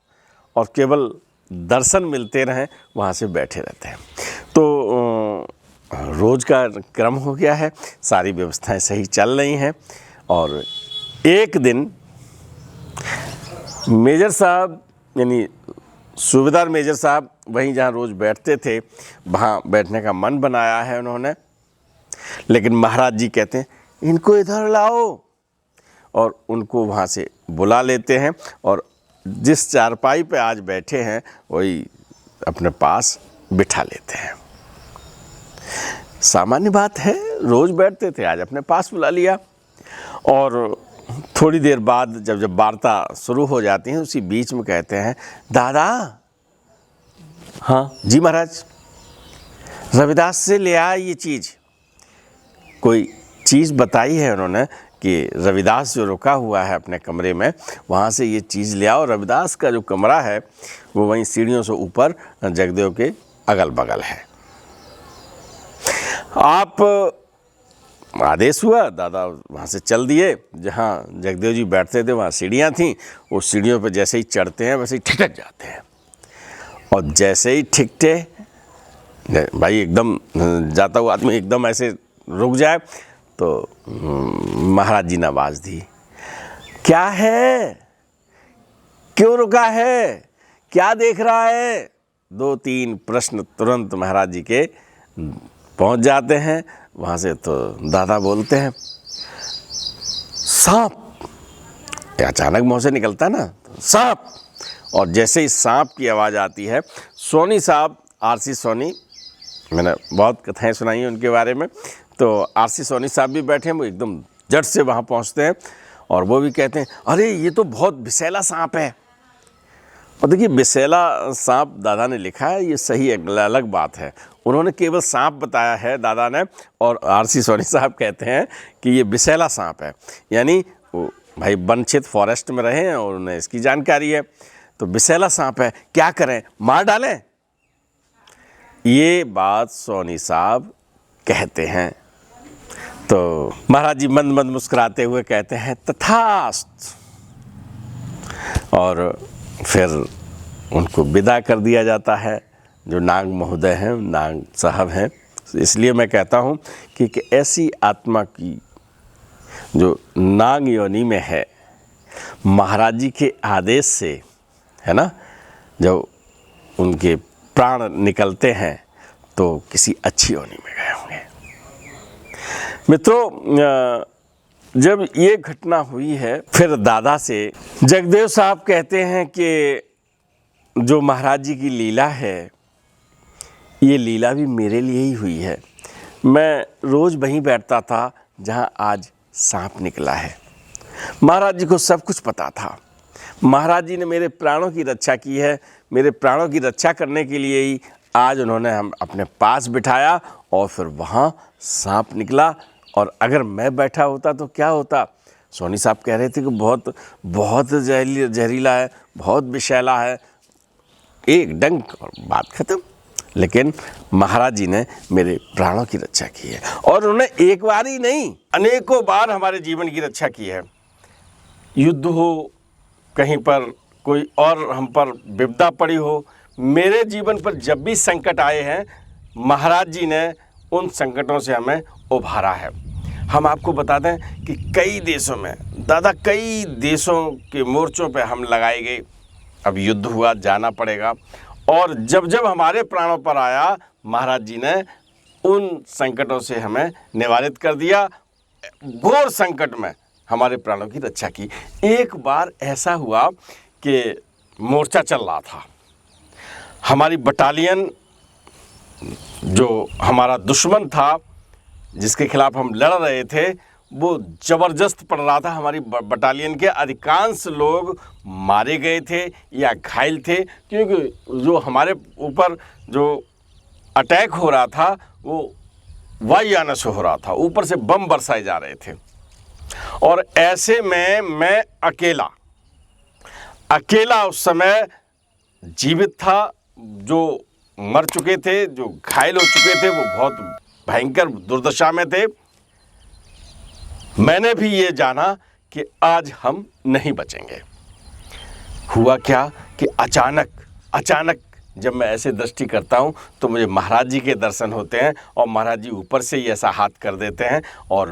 और केवल दर्शन मिलते रहें वहाँ से बैठे रहते हैं। तो रोज़ का क्रम हो गया है, सारी व्यवस्थाएं सही चल रही हैं। और एक दिन मेजर साहब यानी सूबेदार मेजर साहब वहीं जहाँ रोज़ बैठते थे वहाँ बैठने का मन बनाया है उन्होंने, लेकिन महाराज जी कहते हैं इनको इधर लाओ, और उनको वहाँ से बुला लेते हैं और जिस चारपाई पे आज बैठे हैं वही अपने पास बिठा लेते हैं। सामान्य बात है, रोज़ बैठते थे, आज अपने पास बुला लिया। और थोड़ी देर बाद जब वार्ता शुरू हो जाती है उसी बीच में कहते हैं दादा, हाँ जी महाराज, रविदास से ले आया ये चीज़। कोई चीज़ बताई है उन्होंने कि रविदास जो रुका हुआ है अपने कमरे में वहाँ से ये चीज़ ले आओ। रविदास का जो कमरा है वो वहीं सीढ़ियों से ऊपर जगदेव के अगल बगल है। आप आदेश हुआ, दादा वहाँ से चल दिए, जहाँ जगदेव जी बैठते थे वहाँ सीढ़ियाँ थीं, वो सीढ़ियों पर जैसे ही चढ़ते हैं वैसे ही ठिठक जाते हैं। और जैसे ही ठिकते भाई, एकदम जाता हुआ आदमी एकदम ऐसे रुक जाए तो महाराज जी ने आवाज़ दी, क्या है, क्यों रुका है, क्या देख रहा है। 2-3 प्रश्न तुरंत महाराज जी के पहुंच जाते हैं। वहाँ से तो दादा बोलते हैं सांप, अचानक मुँह से निकलता ना सांप। और जैसे ही सांप की आवाज़ आती है, सोनी साहब, आरसी सोनी, मैंने बहुत कथाएं सुनाई हैं उनके बारे में, तो आरसी सोनी साहब भी बैठे हैं, वो एकदम झट से वहाँ पहुँचते हैं और वो भी कहते हैं अरे ये तो बहुत विषैला सांप है। और देखिए, विषैला सांप दादा ने लिखा है, ये सही अलग बात है, उन्होंने केवल सांप बताया है दादा ने, और आरसी सोनी साहब कहते हैं कि ये विषैला सांप है। यानी वो भाई वन क्षेत्र फॉरेस्ट में रहे हैं और उन्हें इसकी जानकारी है। तो विषैला सांप है, क्या करें, मार डालें। ये बात सोनी साहब कहते हैं तो महाराज जी मंद मंद मुस्कुराते हुए कहते हैं तथास्तु, और फिर उनको विदा कर दिया जाता है। जो नाग महोदय हैं, नाग साहब हैं, इसलिए मैं कहता हूँ कि ऐसी आत्मा की जो नाग योनि में है, महाराज जी के आदेश से, है ना, जब उनके प्राण निकलते हैं तो किसी अच्छी योनि में गए होंगे। मित्रों, जब ये घटना हुई है, फिर दादा से जगदेव साहब कहते हैं कि जो महाराज जी की लीला है, ये लीला भी मेरे लिए ही हुई है। मैं रोज़ वहीं बैठता था जहाँ आज सांप निकला है। महाराज जी को सब कुछ पता था। महाराज जी ने मेरे प्राणों की रक्षा की है। मेरे प्राणों की रक्षा करने के लिए ही आज उन्होंने हम अपने पास बिठाया और फिर वहाँ सांप निकला। और अगर मैं बैठा होता तो क्या होता? सोनी साहब कह रहे थे कि बहुत बहुत जहरीला है, बहुत विषैला है, एक डंक और बात खत्म। लेकिन महाराज जी ने मेरे प्राणों की रक्षा की है और उन्होंने एक बार ही नहीं, अनेकों बार हमारे जीवन की रक्षा की है। युद्ध हो, कहीं पर कोई और हम पर विपदा पड़ी हो, मेरे जीवन पर जब भी संकट आए हैं, महाराज जी ने उन संकटों से हमें उभारा है। हम आपको बता दें कि कई देशों में, दादा कई देशों के मोर्चों पे हम लगाए गए। अब युद्ध हुआ, जाना पड़ेगा। और जब जब हमारे प्राणों पर आया, महाराज जी ने उन संकटों से हमें निवारित कर दिया। घोर संकट में हमारे प्राणों की रक्षा की। एक बार ऐसा हुआ कि मोर्चा चल रहा था, हमारी बटालियन, जो हमारा दुश्मन था जिसके खिलाफ हम लड़ रहे थे, वो ज़बरदस्त पड़ रहा था। हमारी बटालियन के अधिकांश लोग मारे गए थे या घायल थे, क्योंकि जो हमारे ऊपर जो अटैक हो रहा था वो वायुयान से हो रहा था, ऊपर से बम बरसाए जा रहे थे। और ऐसे में मैं अकेला उस समय जीवित था। जो मर चुके थे, जो घायल हो चुके थे, वो बहुत भयंकर दुर्दशा में थे। मैंने भी ये जाना कि आज हम नहीं बचेंगे। हुआ क्या कि अचानक जब मैं ऐसे दृष्टि करता हूँ तो मुझे महाराज जी के दर्शन होते हैं और महाराज जी ऊपर से ही ऐसा हाथ कर देते हैं और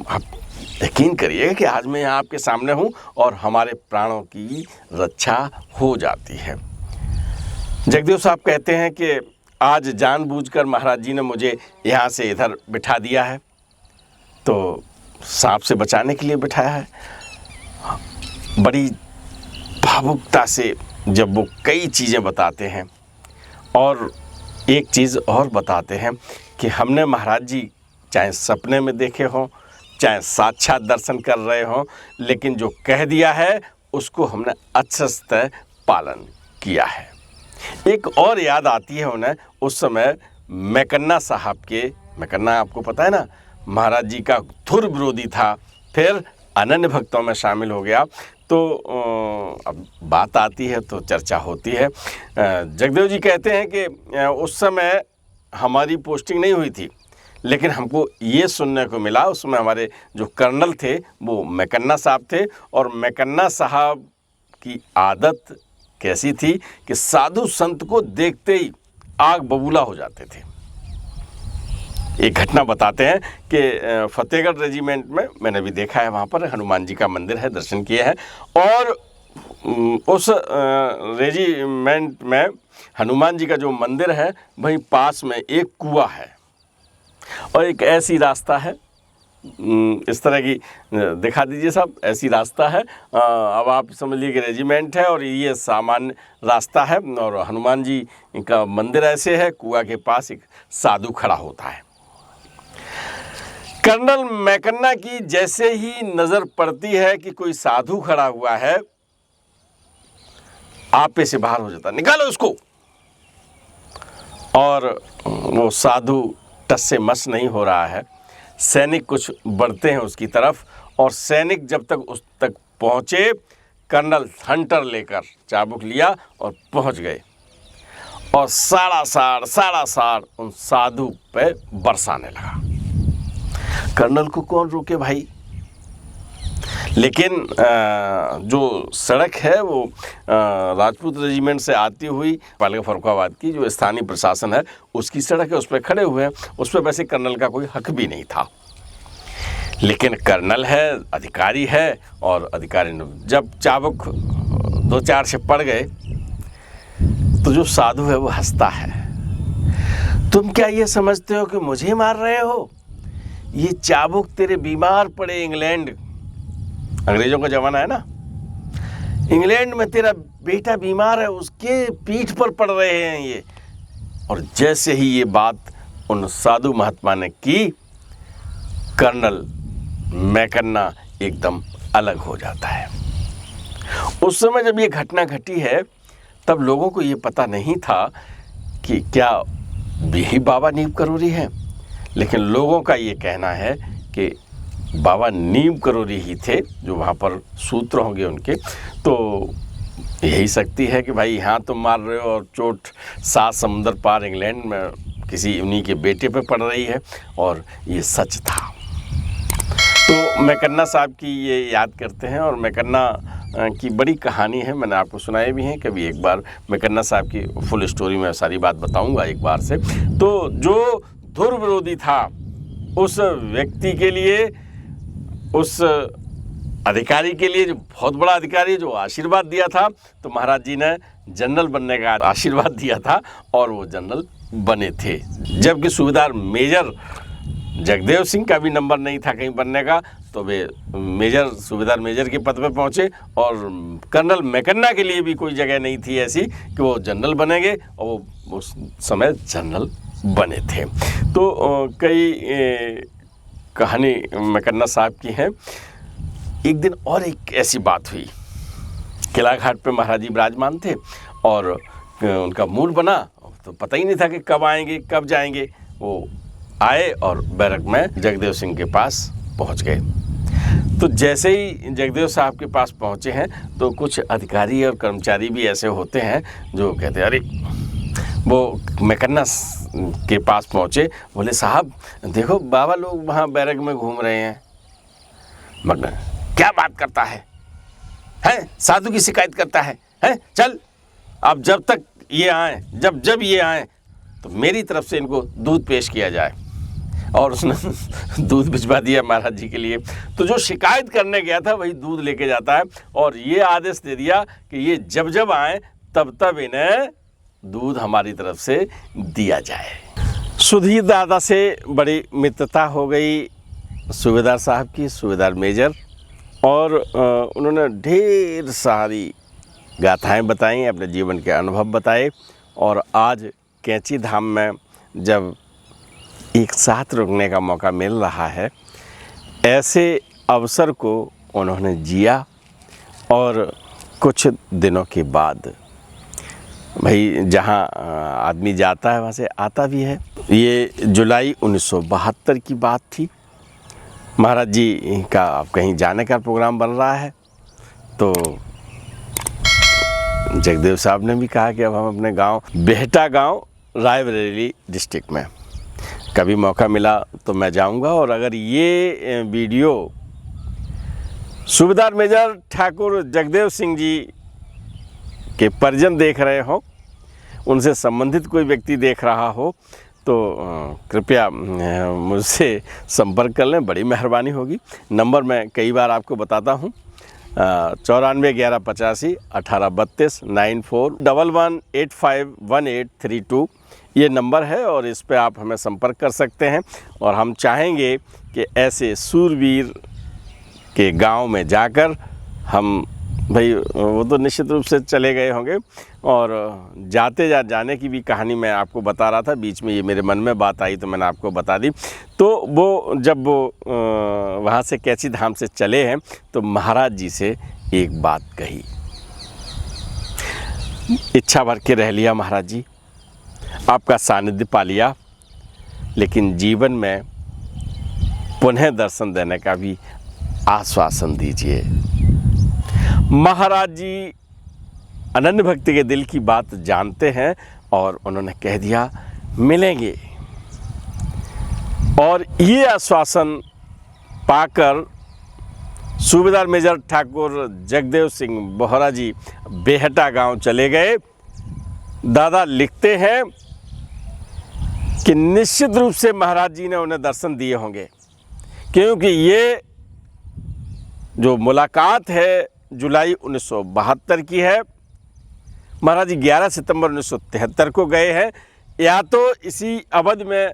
आप यकीन करिए कि आज मैं यहाँ आपके सामने हूँ और हमारे प्राणों की रक्षा हो जाती है। जगदेव साहब कहते हैं कि आज जानबूझकर महाराज जी ने मुझे यहाँ से इधर बिठा दिया है, तो सांप से बचाने के लिए बिठाया है। बड़ी भावुकता से जब वो कई चीज़ें बताते हैं और एक चीज़ और बताते हैं कि हमने महाराज जी चाहे सपने में देखे हों, चाहे साक्षात दर्शन कर रहे हों, लेकिन जो कह दिया है उसको हमने अच्छे पालन किया है। एक और याद आती है उन्हें, उस समय मैकन्ना साहब के, मैकन्ना आपको पता है ना, महाराज जी का धुर विरोधी था, फिर अनन्य भक्तों में शामिल हो गया। तो अब बात आती है तो चर्चा होती है। जगदेव जी कहते हैं कि उस समय हमारी पोस्टिंग नहीं हुई थी, लेकिन हमको ये सुनने को मिला, उसमें हमारे जो कर्नल थे वो मैकन्ना साहब थे। और मैकन्ना साहब की आदत कैसी थी कि साधु संत को देखते ही आग बबूला हो जाते थे। एक घटना बताते हैं कि फतेहगढ़ रेजिमेंट में मैंने भी देखा है, वहाँ पर हनुमान जी का मंदिर है, दर्शन किए हैं। और उस रेजिमेंट में हनुमान जी का जो मंदिर है वहीं पास में एक कुआं है और एक ऐसी रास्ता है, इस तरह की दिखा दीजिए साहब, ऐसी रास्ता है। अब आप समझ लीजिए कि रेजिमेंट है और ये सामान्य रास्ता है और हनुमान जी का मंदिर ऐसे है, कुआं के पास एक साधु खड़ा होता है। कर्नल मैकन्ना की जैसे ही नज़र पड़ती है कि कोई साधु खड़ा हुआ है, आपे से बाहर हो जाता, निकालो उसको। और वो साधु टस से मस नहीं हो रहा है। सैनिक कुछ बढ़ते हैं उसकी तरफ और सैनिक जब तक उस तक पहुँचे, कर्नल हंटर लेकर चाबुक लिया और पहुँच गए और सारा सार उन साधु पे बरसाने लगा। कर्नल को कौन रोके भाई? लेकिन जो सड़क है वो राजपूत रेजिमेंट से आती हुई पालिका फर्रुखाबाद की जो स्थानीय प्रशासन है उसकी सड़क है, उस पर खड़े हुए हैं। उस पर वैसे कर्नल का कोई हक भी नहीं था, लेकिन कर्नल है, अधिकारी है, और अधिकारी ने जब चाबुक 2-4 से पड़ गए तो जो साधु है वो हंसता है। तुम क्या ये समझते हो कि मुझे मार रहे हो? ये चाबुक तेरे बीमार पड़े इंग्लैंड, अंग्रेजों का जमाना है ना, इंग्लैंड में तेरा बेटा बीमार है, उसके पीठ पर पड़ रहे हैं ये। और जैसे ही ये बात उन साधु महात्मा ने की, कर्नल मैकन्ना एकदम अलग हो जाता है। उस समय जब ये घटना घटी है तब लोगों को ये पता नहीं था कि क्या यही बाबा नीम करोरी हैं, लेकिन लोगों का ये कहना है कि बाबा नीम करोरी ही थे जो वहाँ पर सूत्र होंगे उनके। तो यही शक्ति है कि भाई यहाँ तुम मार रहे हो और चोट 7 समुंदर पार इंग्लैंड में किसी उन्हीं के बेटे पे पड़ रही है, और ये सच था। तो मैकन्ना साहब की ये याद करते हैं, और मैकन्ना की बड़ी कहानी है, मैंने आपको सुनाई भी है। कभी एक बार मैकन्ना साहब की फुल स्टोरी में सारी बात बताऊंगा एक बार से। तो जो धुर विरोधी था उस व्यक्ति के लिए, उस अधिकारी के लिए, जो बहुत बड़ा अधिकारी जो आशीर्वाद दिया था, तो महाराज जी ने जनरल बनने का आशीर्वाद दिया था और वो जनरल बने थे। जबकि सूबेदार मेजर जगदेव सिंह का भी नंबर नहीं था कहीं बनने का, तो वे सूबेदार मेजर के पद पर पहुंचे, और कर्नल मैकन्ना के लिए भी कोई जगह नहीं थी ऐसी कि वो जनरल बनेंगे, और वो उस समय जनरल बने थे। तो कई कहानी मैकन्ना साहब की है। एक दिन और एक ऐसी बात हुई, किला घाट पे महाराज जी विराजमान थे और उनका मूड बना, तो पता ही नहीं था कि कब आएंगे कब जाएंगे। वो आए और बैरक में जगदेव सिंह के पास पहुंच गए। तो जैसे ही जगदेव साहब के पास पहुंचे हैं तो कुछ अधिकारी और कर्मचारी भी ऐसे होते हैं जो कहते हैं, अरे वो मैकन्ना के पास पहुंचे, बोले साहब देखो बाबा लोग वहाँ बैरक में घूम रहे हैं। मगर क्या बात करता है, साधु की शिकायत करता है, चल अब जब तक ये आए, जब ये आए तो मेरी तरफ से इनको दूध पेश किया जाए। और उसने दूध भिजवा दिया महाराज जी के लिए। तो जो शिकायत करने गया था वही दूध लेके जाता है, और ये आदेश दे दिया कि ये जब आए तब इन्हें दूध हमारी तरफ से दिया जाए। सुधीर दादा से बड़ी मित्रता हो गई सूबेदार साहब की, सूबेदार मेजर, और उन्होंने ढेर सारी गाथाएं बताई, अपने जीवन के अनुभव बताए। और आज कैंची धाम में जब एक साथ रुकने का मौका मिल रहा है, ऐसे अवसर को उन्होंने जिया। और कुछ दिनों के बाद भाई जहाँ आदमी जाता है वहाँ से आता भी है। ये जुलाई 1972 की बात थी। महाराज जी का अब कहीं जाने का प्रोग्राम बन रहा है, तो जगदेव साहब ने भी कहा कि अब हम अपने गांव बेहटा गांव रायबरेली डिस्ट्रिक्ट में कभी मौका मिला तो मैं जाऊंगा। और अगर ये वीडियो सूबेदार मेजर ठाकुर जगदेव सिंह जी के परिजन देख रहे हो, उनसे संबंधित कोई व्यक्ति देख रहा हो, तो कृपया मुझसे संपर्क कर लें, बड़ी मेहरबानी होगी। नंबर मैं कई बार आपको बताता हूँ, 94 11 85 18 32 94 11 85 1832 ये नंबर है, और इस पे आप हमें संपर्क कर सकते हैं। और हम चाहेंगे कि ऐसे सूरवीर के गांव में जाकर हम, भाई वो तो निश्चित रूप से चले गए होंगे, और जाने की भी कहानी मैं आपको बता रहा था, बीच में ये मेरे मन में बात आई तो मैंने आपको बता दी। तो वो जब वो वहाँ से कैंची धाम से चले हैं तो महाराज जी से एक बात कही, इच्छा भर के रह लिया महाराज जी, आपका सानिध्य पा लिया, लेकिन जीवन में पुनः दर्शन देने का भी आश्वासन दीजिए। महाराज जी अनन्य भक्ति के दिल की बात जानते हैं, और उन्होंने कह दिया मिलेंगे। और ये आश्वासन पाकर सूबेदार मेजर ठाकुर जगदेव सिंह बोहरा जी बेहटा गांव चले गए। दादा लिखते हैं कि निश्चित रूप से महाराज जी ने उन्हें दर्शन दिए होंगे, क्योंकि ये जो मुलाकात है जुलाई 1972 की है। महाराज जी 11 सितंबर 1973 को गए हैं। या तो इसी अवधि में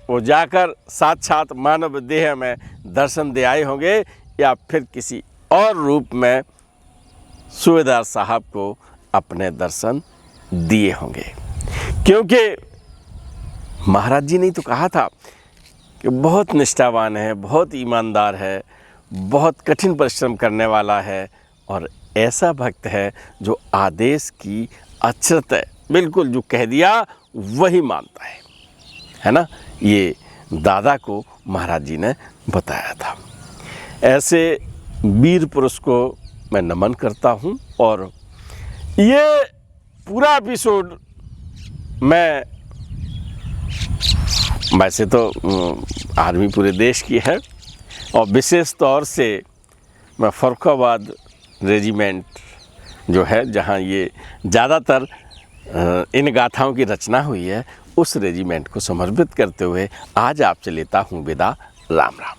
वो जाकर साक्षात मानव देह में दर्शन दे आए होंगे, या फिर किसी और रूप में सूबेदार साहब को अपने दर्शन दिए होंगे, क्योंकि महाराज जी ने तो कहा था कि बहुत निष्ठावान है, बहुत ईमानदार है, बहुत कठिन परिश्रम करने वाला है और ऐसा भक्त है जो आदेश की अक्षरत बिल्कुल जो कह दिया वही मानता है ना। ये दादा को महाराज जी ने बताया था। ऐसे वीर पुरुष को मैं नमन करता हूँ और ये पूरा एपिसोड मैं वैसे तो आर्मी पूरे देश की है और विशेष तौर से मैं फर्रुखाबाद रेजिमेंट जो है जहाँ ये ज़्यादातर इन गाथाओं की रचना हुई है, उस रेजिमेंट को समर्पित करते हुए आज आपसे लेता हूँ विदा। राम राम।